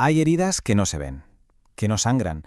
Hay heridas que no se ven, que no sangran,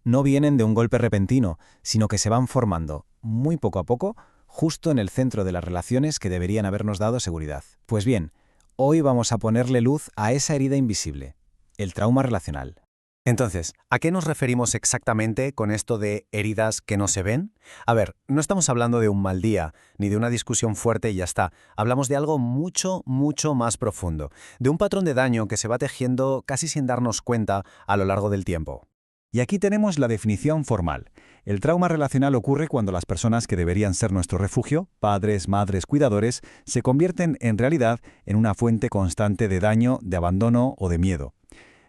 no vienen de un golpe repentino, sino que se van formando, muy poco a poco, justo en el centro de las relaciones que deberían habernos dado seguridad. Pues bien, hoy vamos a ponerle luz a esa herida invisible, el trauma relacional. Entonces, ¿a qué nos referimos exactamente con esto de heridas que no se ven? A ver, no estamos hablando de un mal día, ni de una discusión fuerte y ya está. Hablamos de algo mucho, mucho más profundo, de un patrón de daño que se va tejiendo casi sin darnos cuenta a lo largo del tiempo. Y aquí tenemos la definición formal. El trauma relacional ocurre cuando las personas que deberían ser nuestro refugio, padres, madres, cuidadores, se convierten en realidad en una fuente constante de daño, de abandono o de miedo.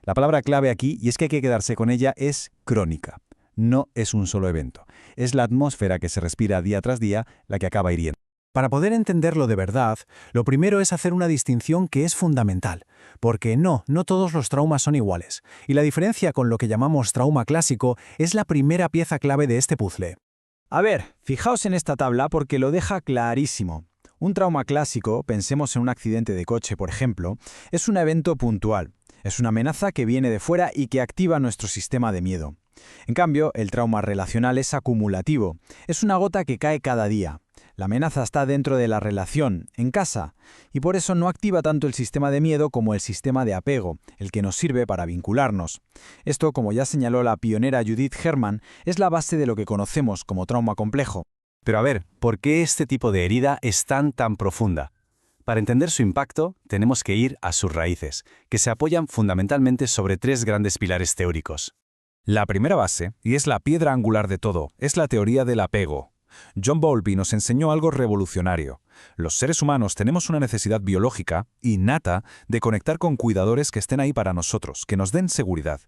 La palabra clave aquí, y es que hay que quedarse con ella, es crónica. No es un solo evento. Es la atmósfera que se respira día tras día la que acaba hiriendo. Para poder entenderlo de verdad, lo primero es hacer una distinción que es fundamental, porque no todos los traumas son iguales, y la diferencia con lo que llamamos trauma clásico es la primera pieza clave de este puzzle. A ver, fijaos en esta tabla porque lo deja clarísimo. Un trauma clásico, pensemos en un accidente de coche, por ejemplo, es un evento puntual. Es una amenaza que viene de fuera y que activa nuestro sistema de miedo. En cambio, el trauma relacional es acumulativo. Es una gota que cae cada día. La amenaza está dentro de la relación, en casa, y por eso no activa tanto el sistema de miedo como el sistema de apego, el que nos sirve para vincularnos. Esto, como ya señaló la pionera Judith Herman, es la base de lo que conocemos como trauma complejo. Pero a ver, ¿por qué este tipo de herida es tan profunda? Para entender su impacto, tenemos que ir a sus raíces, que se apoyan fundamentalmente sobre tres grandes pilares teóricos. La primera base, y es la piedra angular de todo, es la teoría del apego. John Bowlby nos enseñó algo revolucionario. Los seres humanos tenemos una necesidad biológica, innata, de conectar con cuidadores que estén ahí para nosotros, que nos den seguridad.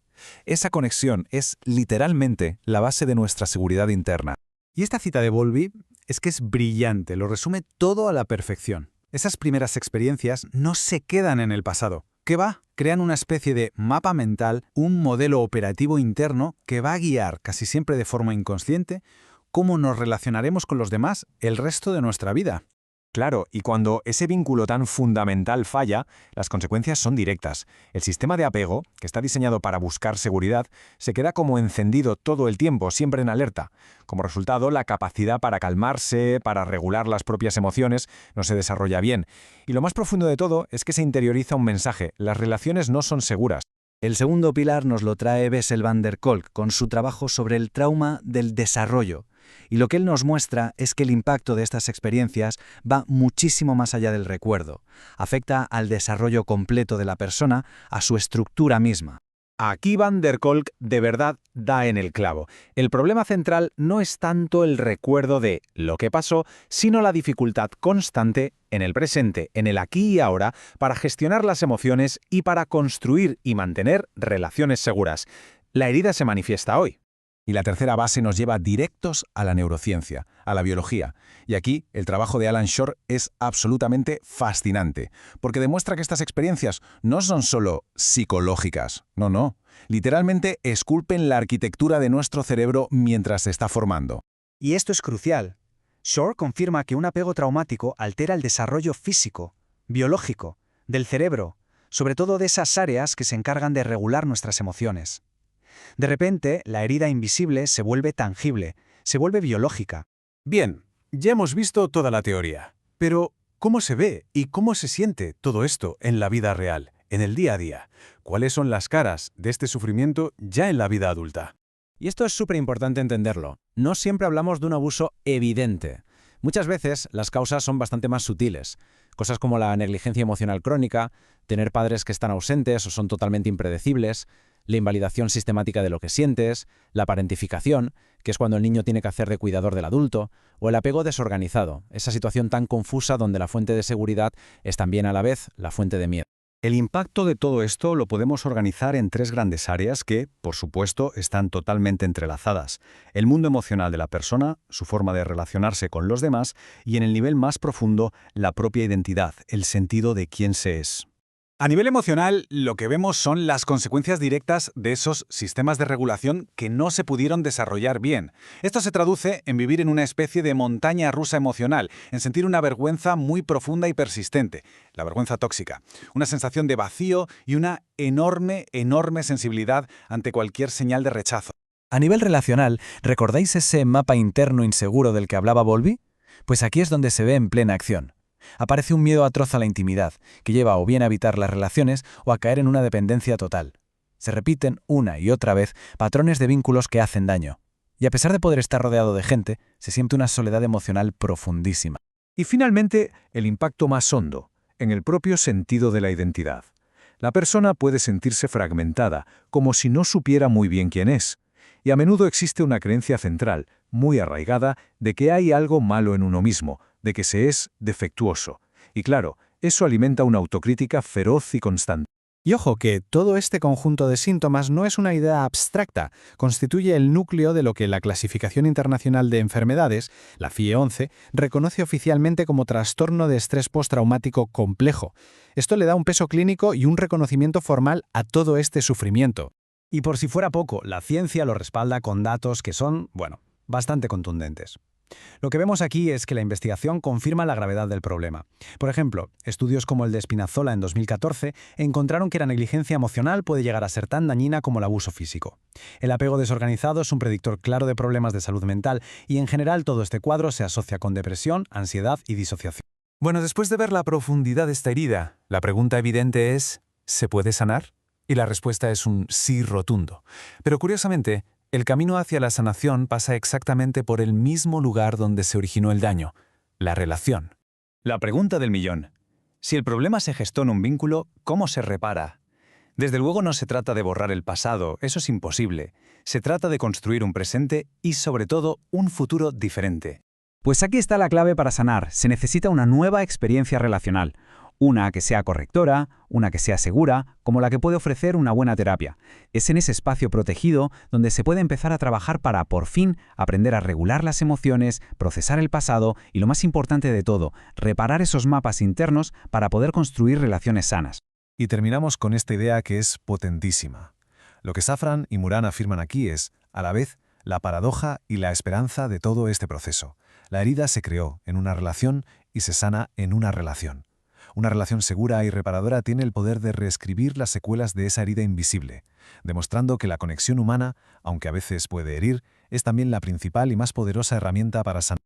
Esa conexión es, literalmente, la base de nuestra seguridad interna. Y esta cita de Bowlby es que es brillante, lo resume todo a la perfección. Esas primeras experiencias no se quedan en el pasado. ¿Qué va? Crean una especie de mapa mental, un modelo operativo interno que va a guiar, casi siempre de forma inconsciente, cómo nos relacionaremos con los demás el resto de nuestra vida. Claro, y cuando ese vínculo tan fundamental falla, las consecuencias son directas. El sistema de apego, que está diseñado para buscar seguridad, se queda como encendido todo el tiempo, siempre en alerta. Como resultado, la capacidad para calmarse, para regular las propias emociones, no se desarrolla bien. Y lo más profundo de todo es que se interioriza un mensaje: las relaciones no son seguras. El segundo pilar nos lo trae Bessel van der Kolk con su trabajo sobre el trauma del desarrollo. Y lo que él nos muestra es que el impacto de estas experiencias va muchísimo más allá del recuerdo. Afecta al desarrollo completo de la persona, a su estructura misma. Aquí Van der Kolk de verdad da en el clavo. El problema central no es tanto el recuerdo de lo que pasó, sino la dificultad constante en el presente, en el aquí y ahora, para gestionar las emociones y para construir y mantener relaciones seguras. La herida se manifiesta hoy. Y la tercera base nos lleva directos a la neurociencia, a la biología. Y aquí el trabajo de Alan Shore es absolutamente fascinante, porque demuestra que estas experiencias no son solo psicológicas, no. Literalmente esculpen la arquitectura de nuestro cerebro mientras se está formando. Y esto es crucial. Shore confirma que un apego traumático altera el desarrollo físico, biológico, del cerebro, sobre todo de esas áreas que se encargan de regular nuestras emociones. De repente, la herida invisible se vuelve tangible, se vuelve biológica. Bien, ya hemos visto toda la teoría. Pero, ¿cómo se ve y cómo se siente todo esto en la vida real, en el día a día? ¿Cuáles son las caras de este sufrimiento ya en la vida adulta? Y esto es súper importante entenderlo. No siempre hablamos de un abuso evidente. Muchas veces las causas son bastante más sutiles. Cosas como la negligencia emocional crónica, tener padres que están ausentes o son totalmente impredecibles, la invalidación sistemática de lo que sientes, la parentificación, que es cuando el niño tiene que hacer de cuidador del adulto, o el apego desorganizado, esa situación tan confusa donde la fuente de seguridad es también a la vez la fuente de miedo. El impacto de todo esto lo podemos organizar en tres grandes áreas que, por supuesto, están totalmente entrelazadas: el mundo emocional de la persona, su forma de relacionarse con los demás y, en el nivel más profundo, la propia identidad, el sentido de quién se es. A nivel emocional, lo que vemos son las consecuencias directas de esos sistemas de regulación que no se pudieron desarrollar bien. Esto se traduce en vivir en una especie de montaña rusa emocional, en sentir una vergüenza muy profunda y persistente, la vergüenza tóxica, una sensación de vacío y una enorme sensibilidad ante cualquier señal de rechazo. A nivel relacional, ¿recordáis ese mapa interno inseguro del que hablaba Bowlby? Pues aquí es donde se ve en plena acción. Aparece un miedo atroz a la intimidad, que lleva o bien a evitar las relaciones o a caer en una dependencia total. Se repiten una y otra vez patrones de vínculos que hacen daño. Y a pesar de poder estar rodeado de gente, se siente una soledad emocional profundísima. Y finalmente, el impacto más hondo, en el propio sentido de la identidad. La persona puede sentirse fragmentada, como si no supiera muy bien quién es. Y a menudo existe una creencia central, muy arraigada, de que hay algo malo en uno mismo, de que se es defectuoso. Y claro, eso alimenta una autocrítica feroz y constante. Y ojo que todo este conjunto de síntomas no es una idea abstracta, constituye el núcleo de lo que la Clasificación Internacional de Enfermedades, la FIE-11, reconoce oficialmente como trastorno de estrés postraumático complejo. Esto le da un peso clínico y un reconocimiento formal a todo este sufrimiento. Y por si fuera poco, la ciencia lo respalda con datos que son, bastante contundentes. Lo que vemos aquí es que la investigación confirma la gravedad del problema. Por ejemplo, estudios como el de Spinazzola en 2014 encontraron que la negligencia emocional puede llegar a ser tan dañina como el abuso físico. El apego desorganizado es un predictor claro de problemas de salud mental y en general todo este cuadro se asocia con depresión, ansiedad y disociación. Bueno, después de ver la profundidad de esta herida, la pregunta evidente es, ¿se puede sanar? Y la respuesta es un sí rotundo. Pero curiosamente, el camino hacia la sanación pasa exactamente por el mismo lugar donde se originó el daño, la relación. La pregunta del millón. Si el problema se gestó en un vínculo, ¿cómo se repara? Desde luego no se trata de borrar el pasado, eso es imposible. Se trata de construir un presente y, sobre todo, un futuro diferente. Pues aquí está la clave para sanar. Se necesita una nueva experiencia relacional. Una que sea correctora, una que sea segura, como la que puede ofrecer una buena terapia. Es en ese espacio protegido donde se puede empezar a trabajar para, por fin, aprender a regular las emociones, procesar el pasado y, lo más importante de todo, reparar esos mapas internos para poder construir relaciones sanas. Y terminamos con esta idea que es potentísima. Lo que Safran y Muran afirman aquí es, a la vez, la paradoja y la esperanza de todo este proceso. La herida se creó en una relación y se sana en una relación. Una relación segura y reparadora tiene el poder de reescribir las secuelas de esa herida invisible, demostrando que la conexión humana, aunque a veces puede herir, es también la principal y más poderosa herramienta para sanar.